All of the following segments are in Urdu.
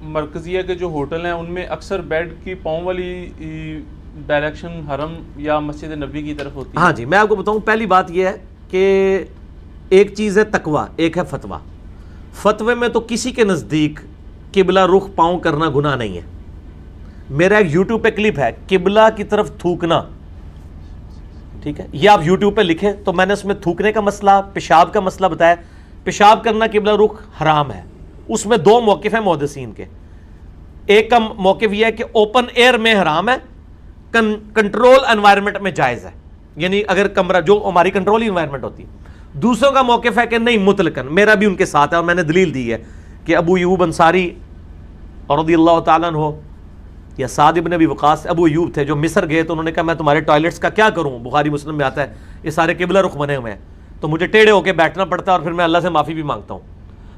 مرکزیہ کے جو ہوٹل ہیں ان میں اکثر بیڈ کی پاؤں والی ڈائریکشن حرم یا مسجد نبوی کی طرف ہوتی ہے. ہاں جی، میں آپ کو بتاؤں، پہلی بات یہ ہے کہ ایک چیز ہے تقوی، ایک ہے فتویٰ. فتوے میں تو کسی کے نزدیک قبلہ رخ پاؤں کرنا گناہ نہیں ہے. میرا ایک یوٹیوب پہ کلپ ہے قبلہ کی طرف تھوکنا، ٹھیک ہے، یہ آپ یوٹیوب پہ لکھیں تو میں نے اس میں تھوکنے کا مسئلہ، پیشاب کا مسئلہ بتایا. پیشاب کرنا قبلہ رخ حرام ہے. اس میں دو موقف ہیں محدثین کے. ایک کا موقف یہ ہے کہ اوپن ایئر میں حرام ہے، کنٹرول انوائرمنٹ میں جائز ہے، یعنی اگر کمرہ جو ہماری کنٹرول انوائرمنٹ ہوتی ہے. دوسروں کا موقف ہے کہ نہیں مطلقاً، میرا بھی ان کے ساتھ ہے اور میں نے دلیل دی ہے کہ ابو ایوب انصاری رضی اللہ تعالیٰ عنہ یا سعد بن ابی وقاص، ابو ایوب تھے جو مصر گئے تو انہوں نے کہا میں تمہارے ٹوائلٹس کا کیا کروں، بخاری مسلم میں آتا ہے یہ سارے قبلہ رخ بنے ہوئے ہیں تو مجھے ٹیڑھے ہو کے بیٹھنا پڑتا ہے اور پھر میں اللہ سے معافی بھی مانگتا ہوں.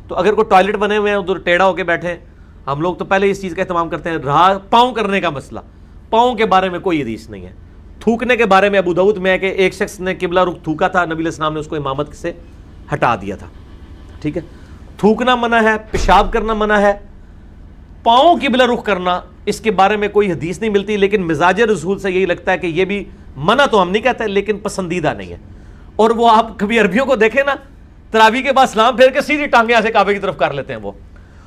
تو اگر کوئی ٹوائلٹ بنے ہوئے ہیں ادھر ٹیڑھا ہو کے بیٹھے، ہم لوگ تو پہلے اس چیز کا اہتمام کرتے ہیں. رہا پاؤں کرنے کا مسئلہ، پاؤں کے بارے میں کوئی حدیث نہیں ہے. تھوکنے کے بارے میں ابو داؤد میں ہے کہ ایک شخص نے قبلہ رخ تھوکا تھا، نبی علیہ السلام نے اس کو امامت سے ہٹا دیا تھا. ٹھیک ہے، تھوکنا منع ہے، پیشاب کرنا منع ہے. پاؤں قبلہ رخ کرنا اس کے بارے میں کوئی حدیث نہیں ملتی، لیکن مزاج رسول سے یہی لگتا ہے کہ یہ بھی منع تو ہم نہیں کہتے لیکن پسندیدہ نہیں ہے. اور وہ آپ کبھی عربیوں کو دیکھیں نا، تراویح کے بعد سلام پھیر کے سیدھی ٹانگیں ایسے کعبے کی طرف کر لیتے ہیں وہ.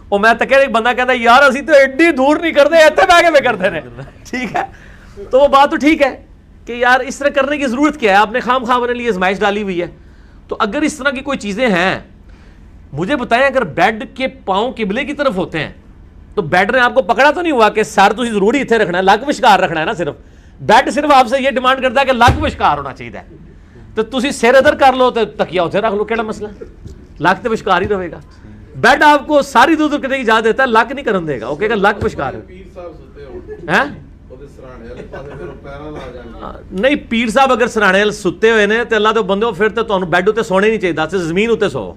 اور میں تو کہہ ایک بندہ کہتا ہے یار اسی تو ایڈی دور نہیں کرتے، ایتھے بیٹھ کے کرتے ہیں. ٹھیک ہے، تو وہ بات تو ٹھیک ہے کہ یار اس طرح کرنے کی ضرورت کیا ہے، آپ نے خام خواہ اپنے لیے ازمائش ڈالی ہوئی ہے. تو اگر اس طرح کی کوئی چیزیں ہیں مجھے بتائیں، اگر بیڈ کے پاؤں قبلے کی طرف ہوتے ہیں تو بیڈ نے آپ کو پکڑا تو نہیں ہوا کہ سر تسی ضروری اتنے رکھنا ہے، لک وشکار رکھنا ہے نا. صرف بیڈ صرف آپ سے یہ ڈیمانڈ کرتا ہے کہ لک وشکار ہونا چاہیے، تو تسی سر ادھر کر لو تو تکیا ادھر رکھ لو، کیڑا مسئلہ، لک تو وشکار ہی رہے گا. بیڈ آپ کو ساری دور کرنے کی اجازت دیتا ہے، لک نہیں کرن دے گا، وہ کہے گا لک وشکار ہے. نہیں پیر صاحب اگر سرانے ستے ہوئے نے تو اللہ تو بندے پھر تو تمہیں بیڈ اتنے سونے نہیں چاہیے، زمین اتنے سو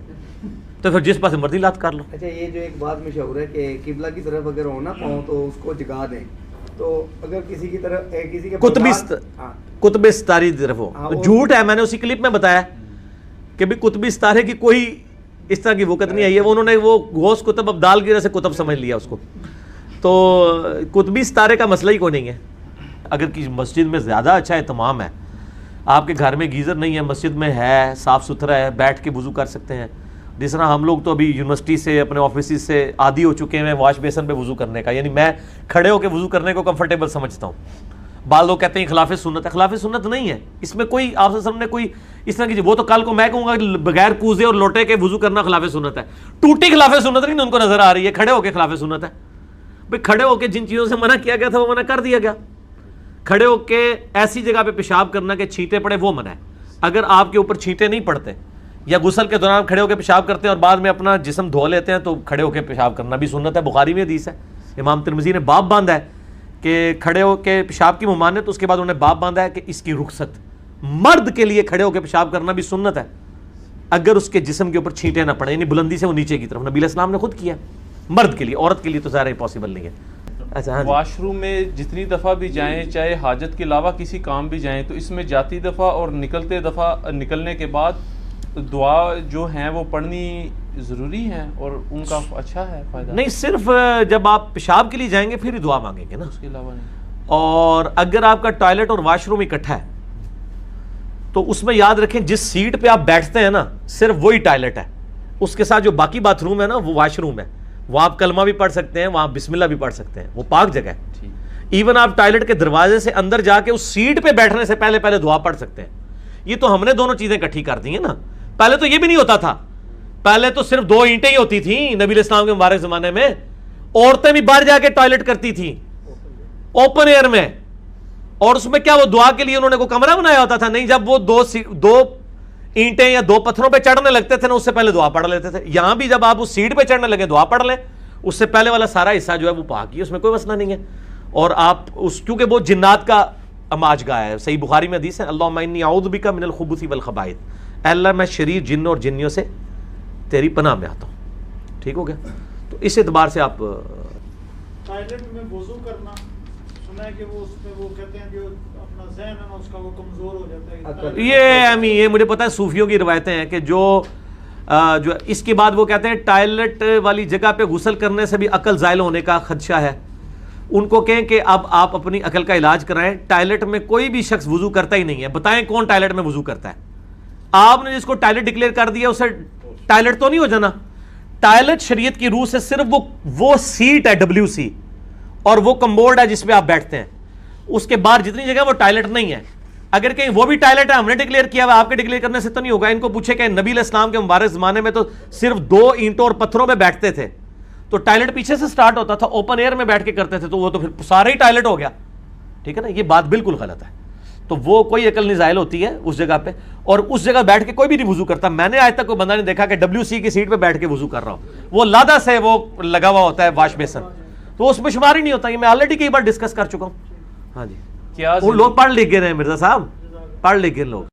تو پھر جس پاس مرضی لات کر لو. اچھا، یہ جو ایک بات مشہور ہے کہ قبلہ کی طرف اگر ہونا پاؤں تو اس کو جگا دیں، تو اگر کسی کی طرف کسی کے قطب ستاری کی طرف ہو، جھوٹ ہے. میں نے اسی کلپ میں بتایا کہ بھی قطب ستارے کی کوئی اس طرح کی وقت نہیں آئی ہے، انہوں نے وہ غوث قطب ابدال کی وجہ سے قطب سمجھ لیا اس کو. تو قطبی ستارے کا مسئلہ ہی کوئی نہیں ہے. اگر کسی مسجد میں زیادہ اچھا اہتمام ہے، آپ کے گھر میں گیزر نہیں ہے، مسجد میں ہے، صاف ستھرا ہے، بیٹھ کے وضو کر سکتے ہیں. جس طرح ہم لوگ تو ابھی یونیورسٹی سے اپنے آفیسز سے عادی ہو چکے ہیں واش بیسن پہ وضو کرنے کا، یعنی میں کھڑے ہو کے وضو کرنے کو کمفرٹیبل سمجھتا ہوں. بعض لوگ کہتے ہیں خلاف سنت ہے، خلاف سنت نہیں ہے. اس میں کوئی آپ سے نے کوئی اس طرح کی وہ تو کل کو میں کہوں گا کہ بغیر کوزے اور لوٹے کے وضو کرنا خلاف سنت ہے. ٹوٹی خلاف سنت نہیں ان کو نظر آ رہی ہے، کھڑے ہو کے خلاف سنت ہے. بھائی کھڑے ہو کے جن چیزوں سے منع کیا گیا تھا وہ منع کر دیا گیا. کھڑے ہو کے ایسی جگہ پہ پیشاب کرنا کہ چھینٹے پڑے وہ منع ہے. اگر آپ کے اوپر چھینٹے نہیں پڑتے یا غسل کے دوران کھڑے ہو کے پیشاب کرتے ہیں اور بعد میں اپنا جسم دھو لیتے ہیں تو کھڑے ہو کے پیشاب کرنا بھی سنت ہے. بخاری میں حدیث ہے، امام ترمذی نے باب باندھا ہے کہ کھڑے ہو کے پیشاب کی ممانعت، اس کے بعد انہوں نے باب باندھا ہے کہ اس کی رخصت. مرد کے لیے کھڑے ہو کے پیشاب کرنا بھی سنت ہے اگر اس کے جسم کے اوپر چھینٹے نہ پڑے، یعنی بلندی سے وہ نیچے کی طرف. نبی علیہ السلام نے خود کیا مرد کے لیے، عورت کے لیے تو ظاہر پاسبل نہیں ہے. اچھا، واش روم میں جتنی دفعہ بھی جائیں، چاہے حاجت کے علاوہ کسی کام بھی جائیں، تو اس میں جاتی دفعہ اور نکلنے کے بعد دعا جو ہیں وہ پڑھنی ضروری ہے اور ان کا اچھا ہے فائدہ؟ نہیں، صرف جب آپ پیشاب کے لیے جائیں گے پھر ہی دعا مانگیں گے نا، اس کے علاوہ نہیں. اور اگر آپ کا ٹوائلٹ اور واش روم اکٹھا ہے تو اس میں یاد رکھیں جس سیٹ پہ آپ بیٹھتے ہیں نا صرف وہی ٹوائلٹ ہے، اس کے ساتھ جو باقی باتھ روم ہے نا وہ واش روم ہے. وہ آپ کلمہ بھی پڑھ سکتے ہیں، وہاں بسم اللہ بھی پڑھ سکتے ہیں، وہ پاک جگہ ہے. ایون آپ ٹوائلٹ کے دروازے سے اندر جا کے اس سیٹ پہ بیٹھنے سے پہلے دعا پڑھ سکتے ہیں. یہ تو ہم نے دونوں چیزیں اکٹھی کر دی ہیں نا. پہلے تو یہ بھی نہیں ہوتا تھا، پہلے تو صرف 2 اینٹیں ہی ہوتی تھیں نبی علیہ السلام کے مبارک زمانے میں. عورتیں بھی باہر جا کے ٹوائلٹ کرتی تھیں اوپن ایئر میں، اور اس میں کیا وہ دعا کے لیے انہوں نے کوئی کمرہ بنایا ہوتا تھا؟ نہیں، جب وہ 2 اینٹیں یا 2 پتھروں پہ چڑھنے لگتے تھے نا اس سے پہلے دعا پڑھ لیتے تھے. یہاں بھی جب آپ اس سیٹ پہ چڑھنے لگے دعا پڑھ لیں، اس سے پہلے والا سارا حصہ جو ہے وہ پاک ہی، اس میں کوئی مسئلہ نہیں ہے. اور آپ کیونکہ وہ جنات کا اماج گاہ ہے. صحیح بخاری میں حدیث ہے، اللہم انی اعوذ بک من الخبث والخبائث، اے اللہ میں شریر جن اور جنیوں سے تیری پناہ میں آتا ہوں. ٹھیک ہو گیا؟ تو اس اعتبار سے آپ ٹوائلٹ میں وضو کرنا سنا ہے کہ وہ اس میں وہ کہتے ہیں جو اپنا ذہن ہے نا اس کا وہ کمزور ہو جاتا ہے. یہ مجھے پتا ہے صوفیوں کی روایتیں ہیں کہ جو جو اس کے بعد وہ کہتے ہیں ٹائلٹ والی جگہ پہ غسل کرنے سے بھی عقل زائل ہونے کا خدشہ ہے. ان کو کہیں کہ اب آپ اپنی عقل کا علاج کرائیں. ٹائلٹ میں کوئی بھی شخص وضو کرتا ہی نہیں ہے. بتائیں کون ٹائلٹ میں وضو کرتا ہے؟ آپ نے جس کو ٹائلٹ ڈکلیئر کر دیا اسے ٹائلٹ تو نہیں ہو جانا. ٹائلٹ شریعت کی روح سے صرف وہ سیٹ ہے WC اور وہ کمبورڈ ہے جس پہ آپ بیٹھتے ہیں. اس کے باہر جتنی جگہ وہ ٹائلٹ نہیں ہے. اگر کہیں وہ بھی ٹائلٹ ہے ہم نے ڈکلیئر کیا ہوا آپ کے ڈکلیئر کرنے سے تو نہیں ہوگا. ان کو پوچھے کہ نبی علیہ السلام کے مبارک زمانے میں تو صرف 2 اینٹوں اور پتھروں پہ بیٹھتے تھے تو ٹائلٹ پیچھے سے سٹارٹ ہوتا تھا, اوپن ایئر میں بیٹھ کے کرتے تھے تو وہ تو پھر سارے ہی ٹائلٹ ہو گیا. ٹھیک ہے نا, یہ بات بالکل غلط ہے. تو وہ کوئی عقل نہیں زائل ہوتی ہے اس جگہ پہ, اور اس جگہ بیٹھ کے کوئی بھی نہیں وضو کرتا. میں نے آج تک کوئی بندہ نہیں دیکھا کہ WC کی سیٹ پہ بیٹھ کے وضو کر رہا ہو. وہ لادہ سے وہ لگا ہوا ہوتا ہے واش بیسن, تو اس میں شمار ہی نہیں ہوتا. یہ میں آلریڈی کئی بار ڈسکس کر چکا ہوں. ہاں جی, کیا وہ لوگ پڑھ لکھ گئے ہیں مرزا صاحب, پڑھ لکھ گئے لوگ.